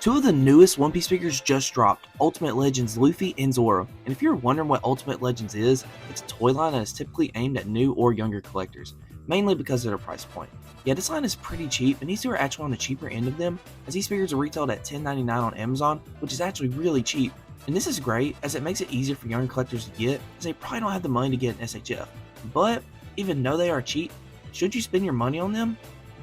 Two of the newest One Piece figures just dropped, Ultimate Legends Luffy and Zoro. And if you're wondering what Ultimate Legends is, it's a toy line that is typically aimed at new or younger collectors, mainly because of their price point. Yeah, this line is pretty cheap, and these two are actually on the cheaper end of them, as these figures are retailed at $10.99 on Amazon, which is actually really cheap. And this is great, as it makes it easier for younger collectors to get, as they probably don't have the money to get an SHF. But, even though they are cheap, should you spend your money on them?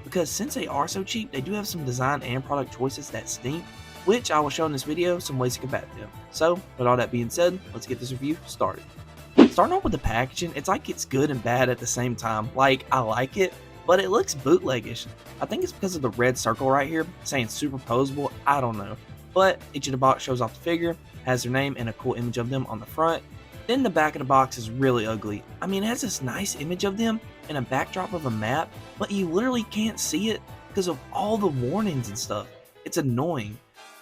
Because since they are so cheap, they do have some design and product choices that stink, which I will show in this video some ways to combat them. So, with all that being said, let's get this review started. Starting off with the packaging, it's like it's good and bad at the same time. Like, I like it, but it looks bootlegish. I think it's because of the red circle right here, saying superposable, I don't know. But each of the box shows off the figure, has their name and a cool image of them on the front. Then the back of the box is really ugly. I mean, it has this nice image of them and a backdrop of a map, but you literally can't see it because of all the warnings and stuff. It's annoying.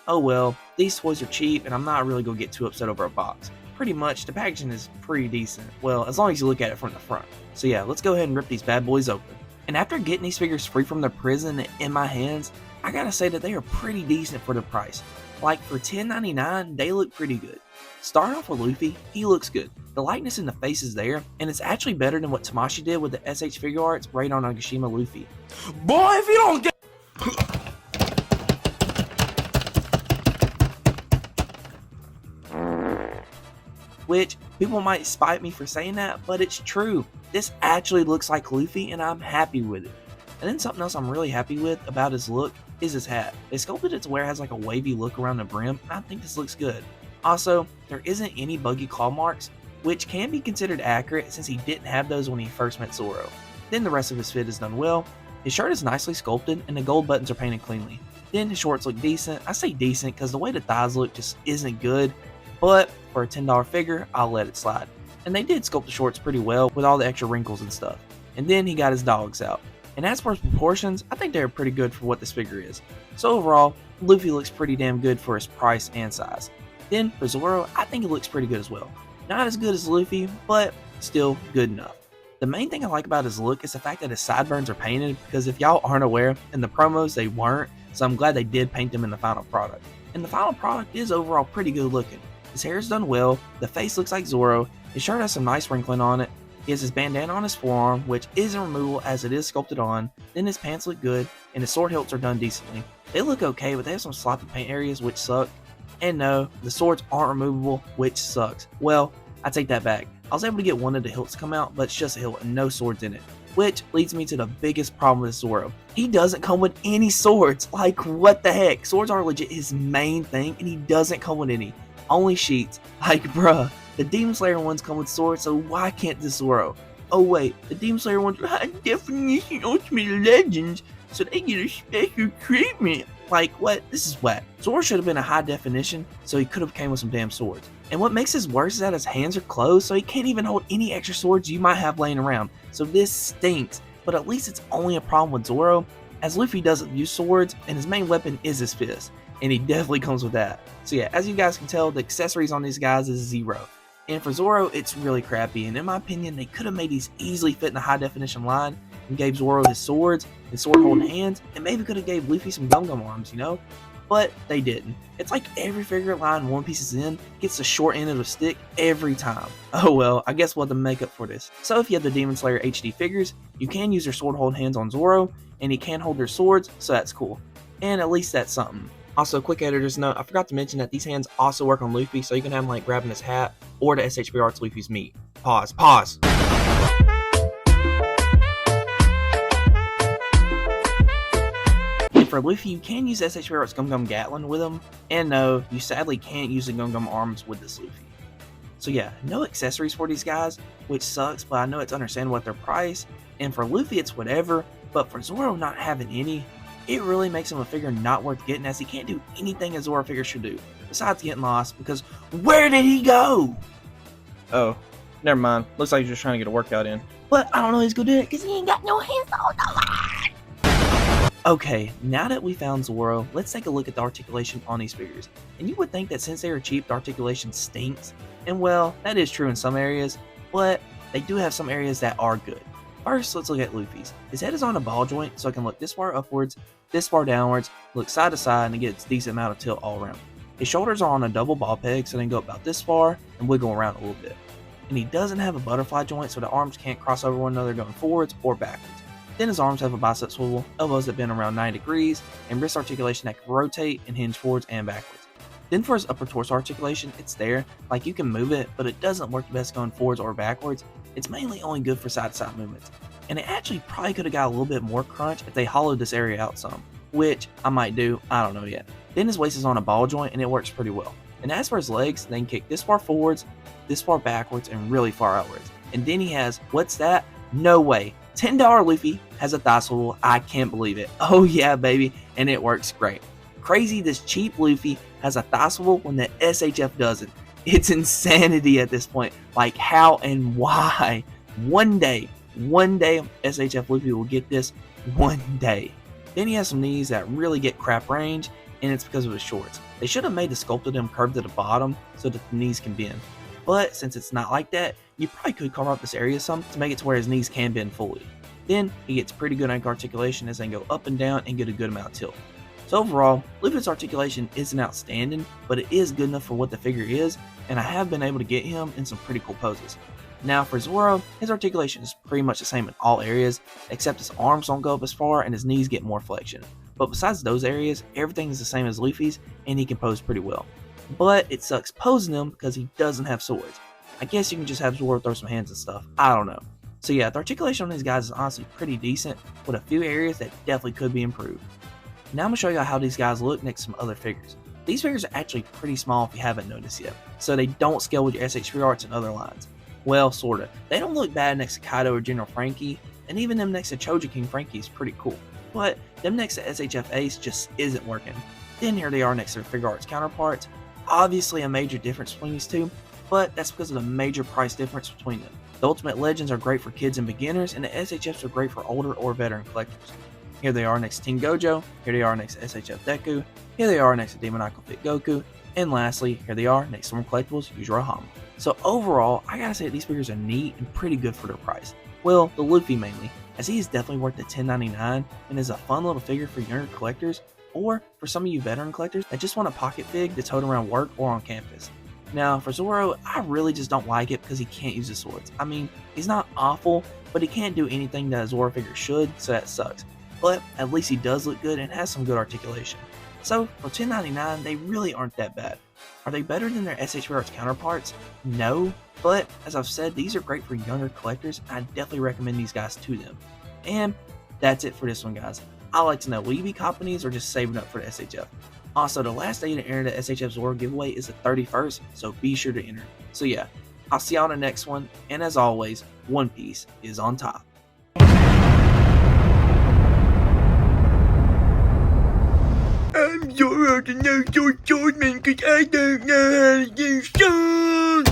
Oh well, these toys are cheap and I'm not really going to get too upset over a box. Pretty much, the packaging is pretty decent. Well, as long as you look at it from the front. So yeah, let's go ahead and rip these bad boys open. And after getting these figures free from their prison in my hands, I gotta say that they are pretty decent for the price. Like for $10.99, they look pretty good. Starting off with Luffy, he looks good. The likeness in the face is there, and it's actually better than what Tamashii did with the SH figure arts right on Nagashima Luffy. Boy, if you don't get... Which, people might spite me for saying that, but it's true. This actually looks like Luffy, and I'm happy with it. And then something else I'm really happy with about his look is his hat. They sculpted it to where it has like a wavy look around the brim, and I think this looks good. Also, there isn't any buggy claw marks, which can be considered accurate since he didn't have those when he first met Zoro. Then the rest of his fit is done well. His shirt is nicely sculpted and the gold buttons are painted cleanly. Then his shorts look decent. I say decent because the way the thighs look just isn't good, but for a $10 figure, I'll let it slide. And they did sculpt the shorts pretty well with all the extra wrinkles and stuff. And then he got his dogs out. And as for his proportions, I think they're pretty good for what this figure is. So overall, Luffy looks pretty damn good for his price and size. Then for Zoro, I think it looks pretty good as well. Not as good as Luffy, but still good enough. The main thing I like about his look is the fact that his sideburns are painted, because if y'all aren't aware, in the promos they weren't, so I'm glad they did paint them in the final product. And the final product is overall pretty good looking. His hair is done well, the face looks like Zoro, his shirt has some nice wrinkling on it, he has his bandana on his forearm, which isn't removable as it is sculpted on, then his pants look good, and his sword hilts are done decently. They look okay, but they have some sloppy paint areas which suck. And no, the swords aren't removable, which sucks. Well, I take that back. I was able to get one of the hilts to come out, but it's just a hilt and no swords in it. Which leads me to the biggest problem with Zoro. He doesn't come with any swords. Like, what the heck? Swords are legit his main thing, and he doesn't come with any. Only sheets. Like, bruh, the Demon Slayer ones come with swords, so why can't this Zoro? Oh wait, the Demon Slayer ones are high definition Ultimate Legends, so they get a special treatment. Like, what? This is whack. Zoro should have been a high definition, so he could have came with some damn swords. And what makes this worse is that his hands are closed, so he can't even hold any extra swords you might have laying around. So this stinks, but at least it's only a problem with Zoro, as Luffy doesn't use swords, and his main weapon is his fist, and he definitely comes with that. So yeah, as you guys can tell, the accessories on these guys is 0. And for Zoro, it's really crappy, and in my opinion, they could have made these easily fit in the high definition line, and gave Zoro his swords, his sword holding hands, and maybe could have gave Luffy some gum arms, you know? But they didn't. It's like every figure line One Piece is in gets the short end of the stick every time. Oh well, I guess we'll have to make up for this. So if you have the Demon Slayer HD figures, you can use their sword holding hands on Zoro, and he can hold their swords, so that's cool. And at least that's something. Also, quick editor's note, I forgot to mention that these hands also work on Luffy, so you can have him like grabbing his hat, or the SHB Arts Luffy's meat. Pause. For Luffy, you can use SHB Arts Gum Gatlin with him, and no, you sadly can't use the Gum arms with this Luffy. So yeah, no accessories for these guys, which sucks, but I know it's understandable at their price, and for Luffy it's whatever, but for Zoro not having any, it really makes him a figure not worth getting, as he can't do anything a Zoro figure should do, besides getting lost, because where did he go? Oh, never mind. Looks like you're just trying to get a workout in. But I don't know he's gonna do it, because he ain't got no hands on the line. Okay, now that we found Zoro, let's take a look at the articulation on these figures. And you would think that since they are cheap, the articulation stinks. And well, that is true in some areas, but they do have some areas that are good. First, let's look at Luffy's. His head is on a ball joint, so it can look this far upwards, this far downwards, look side to side, and it gets a decent amount of tilt all around. His shoulders are on a double ball peg, so they can go about this far and wiggle around a little bit. And he doesn't have a butterfly joint, so the arms can't cross over one another going forwards or backwards. Then his arms have a bicep swivel, elbows that bend around 90 degrees, and wrist articulation that can rotate and hinge forwards and backwards. Then for his upper torso articulation, it's there, like you can move it, but it doesn't work the best going forwards or backwards. It's mainly only good for side-to-side movements. And it actually probably could have got a little bit more crunch if they hollowed this area out some, which I might do, I don't know yet. Then his waist is on a ball joint and it works pretty well. And as for his legs, they can kick this far forwards, this far backwards, and really far outwards. And then he has, what's that? No way. $10 Luffy has a thigh swivel. I can't believe it. Oh yeah, baby. And it works great. Crazy this cheap Luffy has a thigh swivel when the SHF doesn't. It's insanity at this point. Like how and why. One day SHF Luffy will get this. One day. Then he has some knees that really get crap range, and it's because of his shorts. They should have made the sculpt of them curved to the bottom so that the knees can bend. But since it's not like that, you probably could carve out this area some to make it to where his knees can bend fully. Then he gets pretty good ankle articulation as they go up and down and get a good amount of tilt. So overall, Luffy's articulation isn't outstanding, but it is good enough for what the figure is, and I have been able to get him in some pretty cool poses. Now for Zoro, his articulation is pretty much the same in all areas, except his arms don't go up as far and his knees get more flexion. But besides those areas, everything is the same as Luffy's, and he can pose pretty well. But it sucks posing him because he doesn't have swords. I guess you can just have Zoro throw some hands and stuff, I don't know. So yeah, the articulation on these guys is honestly pretty decent, with a few areas that definitely could be improved. Now I'm going to show you how these guys look next to some other figures. These figures are actually pretty small if you haven't noticed yet, so they don't scale with your SH3 arts and other lines. Well, sorta. They don't look bad next to Kaido or General Frankie, and even them next to Choji King Frankie is pretty cool. But them next to SHF Ace just isn't working. Then here they are next to their figure arts counterparts. Obviously a major difference between these two, but that's because of the major price difference between them. The Ultimate Legends are great for kids and beginners, and the SHFs are great for older or veteran collectors. Here they are next to Team Gojo, here they are next to SHF Deku, here they are next to Demoniacal Fit Goku, and lastly, here they are next to Storm Collectibles Yujiro Hama. So overall, I gotta say that these figures are neat and pretty good for their price. Well, the Luffy mainly, as he is definitely worth the $10.99 and is a fun little figure for younger collectors, or for some of you veteran collectors that just want a pocket fig to tote around work or on campus. Now for Zoro, I really just don't like it because he can't use his swords. I mean, he's not awful, but he can't do anything that a Zoro figure should, so that sucks. But at least he does look good and has some good articulation. So for $10.99, they really aren't that bad. Are they better than their SH3 Arts counterparts? No, but as I've said, these are great for younger collectors, and I definitely recommend these guys to them. And that's it for this one, guys. I'd like to know, will you be copping these or just saving up for the SHF? Also, the last day to enter the SHF Zoro giveaway is the 31st, so be sure to enter. So yeah, I'll see y'all in the next one, and as always, One Piece is on top. I'm Zoro, the no sword swordsman, cause I don't know how to do swords!